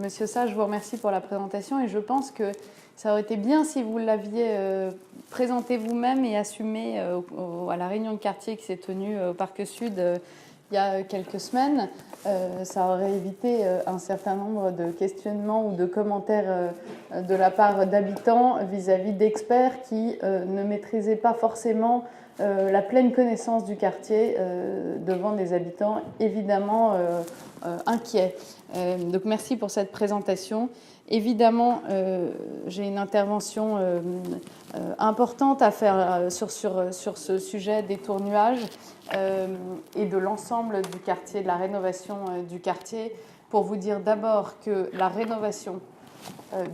Monsieur Sa, je vous remercie pour la présentation et je pense que ça aurait été bien si vous l'aviez présenté vous-même et assumé à la réunion de quartier qui s'est tenue au Parc Sud il y a quelques semaines. Ça aurait évité un certain nombre de questionnements ou de commentaires de la part d'habitants vis-à-vis d'experts qui ne maîtrisaient pas forcément la pleine connaissance du quartier devant des habitants évidemment inquiets. Donc merci pour cette présentation. Évidemment, j'ai une intervention importante à faire sur ce sujet des tournuages et de l'ensemble du quartier, de la rénovation du quartier, pour vous dire d'abord que la rénovation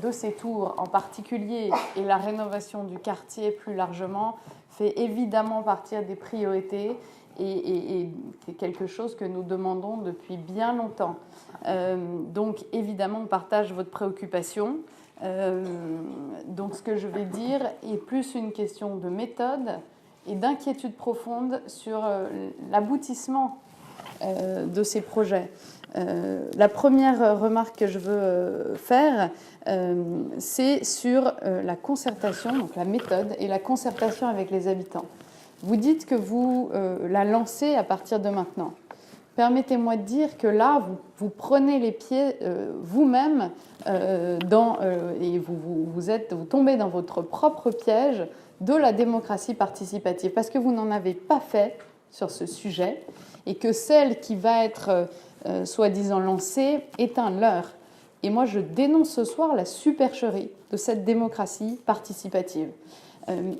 de ces tours en particulier et la rénovation du quartier plus largement fait évidemment partie des priorités et quelque chose que nous demandons depuis bien longtemps. Donc évidemment on partage votre préoccupation. Donc ce que je vais dire est plus une question de méthode et d'inquiétude profonde sur l'aboutissement de ces projets. La première remarque que je veux faire, c'est sur la concertation, donc la méthode et la concertation avec les habitants. Vous dites que vous la lancez à partir de maintenant. Permettez-moi de dire que là, vous prenez les pieds vous-même et vous tombez dans votre propre piège de la démocratie participative, parce que vous n'en avez pas fait sur ce sujet et que celle qui va être soi-disant lancée est un leurre. Et moi, je dénonce ce soir la supercherie de cette démocratie participative.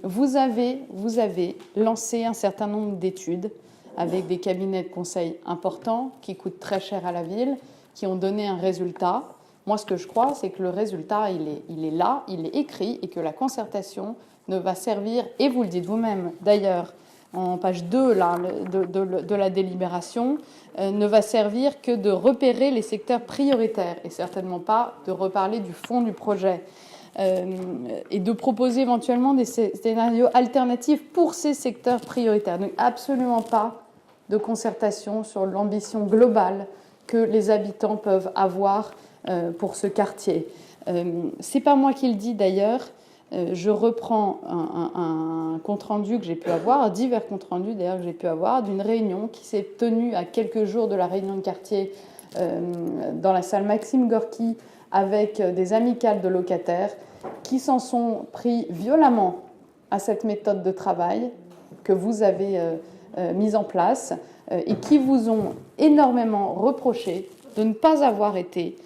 Vous avez lancé un certain nombre d'études avec des cabinets de conseil importants qui coûtent très cher à la ville, qui ont donné un résultat. Moi, ce que je crois, c'est que le résultat, il est là, il est écrit, et que la concertation ne va servir, et vous le dites vous-même d'ailleurs, en page 2 là, de la délibération, ne va servir que de repérer les secteurs prioritaires, et certainement pas de reparler du fond du projet. Et de proposer éventuellement des scénarios alternatifs pour ces secteurs prioritaires. Donc absolument pas de concertation sur l'ambition globale que les habitants peuvent avoir pour ce quartier. C'est pas moi qui le dis d'ailleurs. Je reprends un compte-rendu que j'ai pu avoir, divers comptes-rendus d'ailleurs que j'ai pu avoir, d'une réunion qui s'est tenue à quelques jours de la réunion de quartier dans la salle Maxime Gorky avec des amicales de locataires qui s'en sont pris violemment à cette méthode de travail que vous avez mise en place et qui vous ont énormément reproché de ne pas avoir été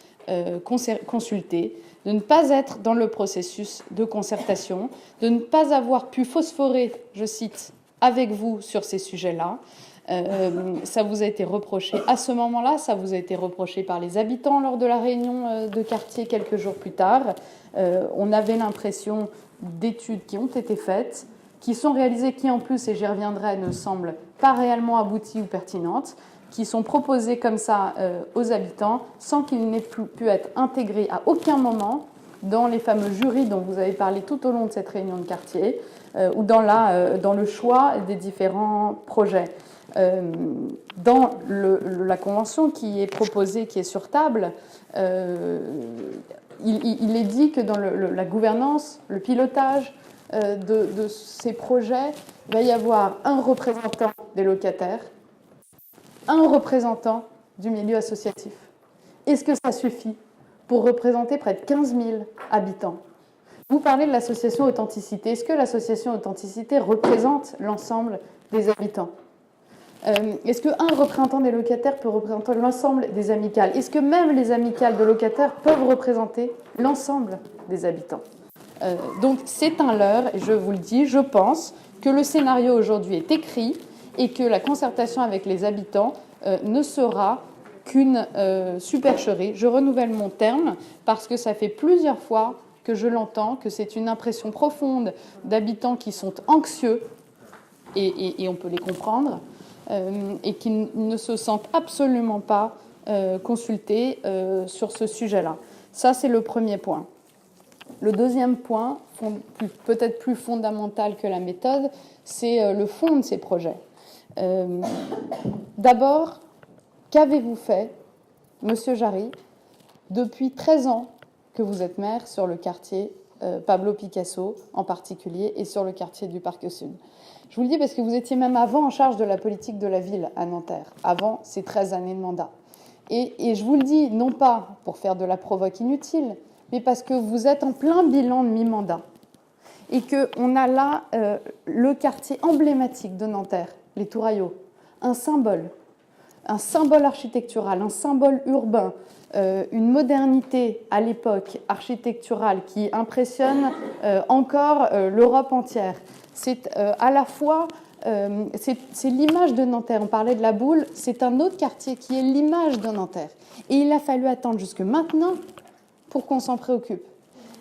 consultés, de ne pas être dans le processus de concertation, de ne pas avoir pu phosphorer, je cite, avec vous sur ces sujets-là. Ça vous a été reproché à ce moment-là, ça vous a été reproché par les habitants lors de la réunion de quartier quelques jours plus tard. On avait l'impression d'études qui ont été faites, qui sont réalisées, qui en plus, et j'y reviendrai, ne semblent pas réellement abouties ou pertinentes, qui sont proposées comme ça aux habitants sans qu'ils n'aient pu être intégrés à aucun moment dans les fameux jurys dont vous avez parlé tout au long de cette réunion de quartier ou dans le choix des différents projets. Dans la convention qui est proposée, qui est sur table, il est dit que dans la gouvernance, le pilotage de ces projets, il va y avoir un représentant des locataires, un représentant du milieu associatif. Est-ce que ça suffit pour représenter près de 15 000 habitants? Vous parlez de l'association Authenticité. Est-ce que l'association Authenticité représente l'ensemble des habitants? Est-ce qu'un représentant des locataires peut représenter l'ensemble des amicales? Est-ce que même les amicales de locataires peuvent représenter l'ensemble des habitants? Donc c'est un leurre, et je vous le dis, je pense que le scénario aujourd'hui est écrit et que la concertation avec les habitants ne sera qu'une supercherie. Je renouvelle mon terme parce que ça fait plusieurs fois que je l'entends, que c'est une impression profonde d'habitants qui sont anxieux, et on peut les comprendre, et qui ne se sentent absolument pas consultés sur ce sujet-là. Ça, c'est le premier point. Le deuxième point, peut-être plus fondamental que la méthode, c'est le fond de ces projets. D'abord, qu'avez-vous fait, Monsieur Jarry, depuis 13 ans que vous êtes maire sur le quartier Pablo Picasso en particulier et sur le quartier du Parc Sud. Je vous le dis parce que vous étiez même avant en charge de la politique de la ville à Nanterre, avant ces 13 années de mandat. Et je vous le dis, non pas pour faire de la provoque inutile, mais parce que vous êtes en plein bilan de mi-mandat. Et qu'on a là le quartier emblématique de Nanterre, les Tourailleaux, un symbole architectural, un symbole urbain, une modernité à l'époque architecturale qui impressionne encore l'Europe entière. C'est à la fois, c'est l'image de Nanterre. On parlait de la Boule, c'est un autre quartier qui est l'image de Nanterre. Et il a fallu attendre jusque maintenant pour qu'on s'en préoccupe.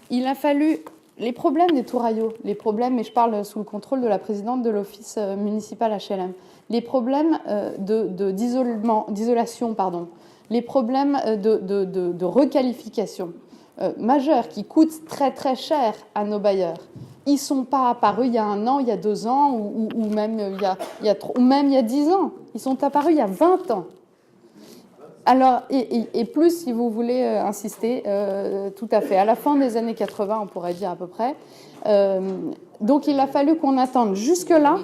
Il a fallu les problèmes des Tourailleaux, les problèmes, et je parle sous le contrôle de la présidente de l'office municipal HLM, les problèmes d'isolation, les problèmes de requalification majeurs qui coûtent très très cher à nos bailleurs. Ils ne sont pas apparus il y a 1 an, il y a 2 ans, ou même il y a 10 ans. Ils sont apparus il y a 20 ans. Alors, et plus, si vous voulez insister, tout à fait. À la fin des années 80, on pourrait dire à peu près. Donc, il a fallu qu'on attende jusque-là.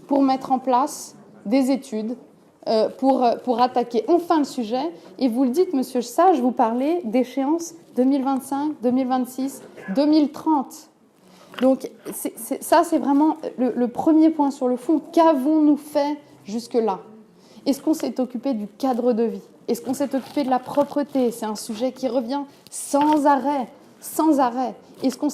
Pour mettre en place des études, pour attaquer enfin le sujet. Et vous le dites, Monsieur Sage, vous parlez d'échéances 2025, 2026, 2030. Donc, ça, c'est vraiment le premier point sur le fond. Qu'avons-nous fait jusque-là ? Est-ce qu'on s'est occupé du cadre de vie ? Est-ce qu'on s'est occupé de la propreté ? C'est un sujet qui revient sans arrêt. Est-ce qu'on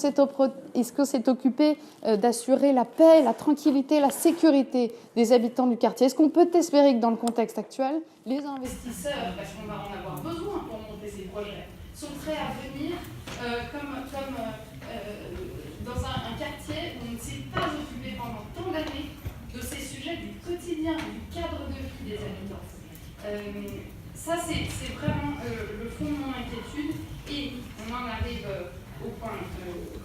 s'est occupé d'assurer la paix, la tranquillité, la sécurité des habitants du quartier ? Est-ce qu'on peut espérer que dans le contexte actuel, les investisseurs, parce qu'on va en avoir besoin pour monter ces projets, sont prêts à venir comme dans un quartier où on ne s'est pas occupé pendant tant d'années de ces sujets du quotidien, du cadre de vie des habitants. Ça, c'est vraiment le fond de mon inquiétude. Et on en arrive au point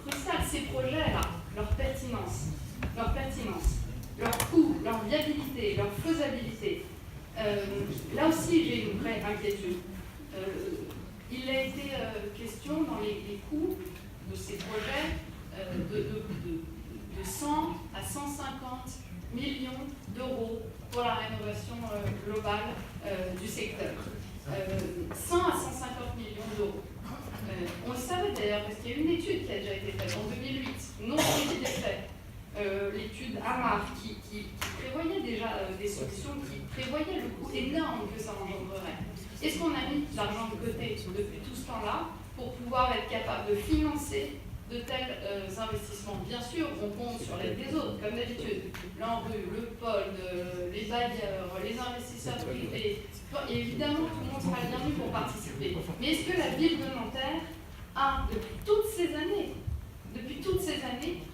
crucial. Ces projets-là, leur pertinence, leur coût, leur viabilité, leur faisabilité. Là aussi, j'ai une vraie inquiétude. Il a été question dans les coûts de ces projets de 100 à 150 millions d'euros pour la rénovation globale du secteur. 100 à 150 millions d'euros. On le savait d'ailleurs parce qu'il y a une étude qui a déjà été faite en 2008, non suivie des faits. L'étude Amar qui prévoyait déjà des solutions, qui prévoyait le coût énorme que ça engendrerait. Est-ce qu'on a mis de l'argent de côté depuis tout ce temps-là pour pouvoir être capable de financer de tels investissements? Bien sûr, on compte sur l'aide des autres, comme d'habitude. L'ANRU, le POLD, les bailleurs, les investisseurs privés. Et évidemment, tout le monde sera bienvenu pour participer. Mais est-ce que la ville de Nanterre a, depuis toutes ces années,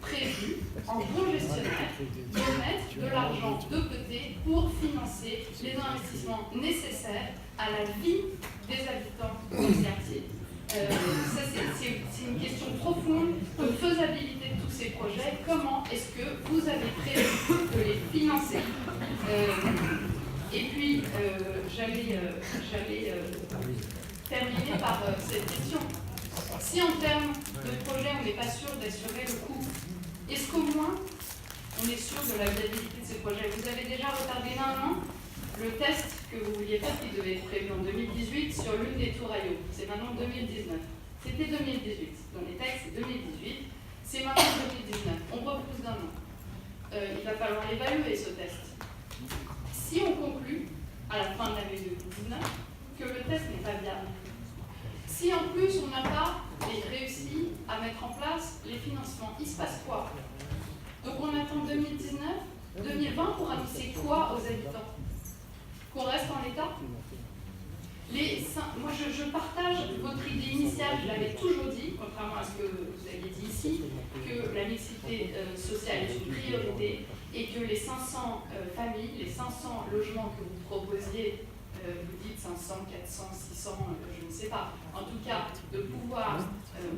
prévu, en bon gestionnaire, de mettre de l'argent de côté pour financer les investissements nécessaires à la vie des habitants du quartier? Ça, c'est une question profonde de faisabilité de tous ces projets. Comment est-ce que vous avez prévu de les financer? Et puis, j'allais terminer par cette question. Si en termes de projet, on n'est pas sûr d'assurer le coût, est-ce qu'au moins, on est sûr de la viabilité de ces projets? Vous avez déjà retardé d'1 an le test que vous vouliez faire, qui devait être prévu en 2018 sur l'une des Tourailleaux. C'est maintenant 2019. C'était 2018. Dans les textes, c'est 2018. C'est maintenant 2019. On repousse d'1 an. Il va falloir l'évaluer, ce test. Si on conclut, à la fin de l'année 2019, que le test n'est pas viable, si en plus on n'a pas réussi à mettre en place les financements, il se passe quoi? Donc on attend 2019, 2020 pour annoncer quoi aux habitants? Qu'on reste en l'état? Moi je partage votre idée initiale, je l'avais toujours dit, contrairement à ce que vous aviez dit ici, que la mixité sociale est une priorité et que les 500 familles, les 500 logements que vous proposiez vous dites 500, 400, 600, je ne sais pas. En tout cas, de pouvoir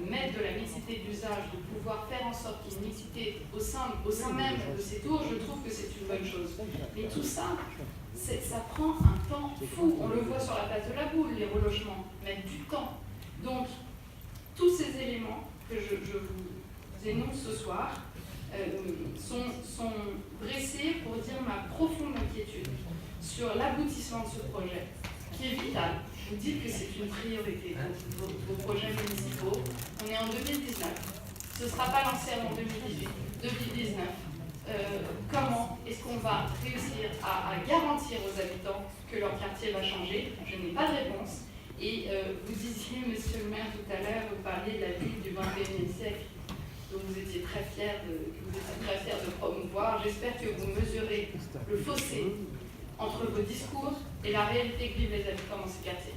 mettre de la mixité d'usage, de pouvoir faire en sorte qu'il y ait une mixité au sein même de ces tours, je trouve que c'est une bonne chose. Mais tout ça, ça prend un temps fou. On le voit sur la place de la Boule, les relogements mettent du temps. Donc, tous ces éléments que je vous énonce ce soir sont dressés pour dire ma profonde inquiétude sur l'aboutissement de ce projet, qui est vital. Vous dites que c'est une priorité, vos projets municipaux. On est en 2019. Ce ne sera pas lancé avant 2018, 2019. Comment est-ce qu'on va réussir à garantir aux habitants que leur quartier va changer? Je n'ai pas de réponse. Et vous disiez, monsieur le maire, tout à l'heure, vous parliez de la ville du XXIe siècle, dont vous étiez très fier de promouvoir. J'espère que vous mesurez le fossé entre vos discours et la réalité que vivent les habitants dans ces quartiers.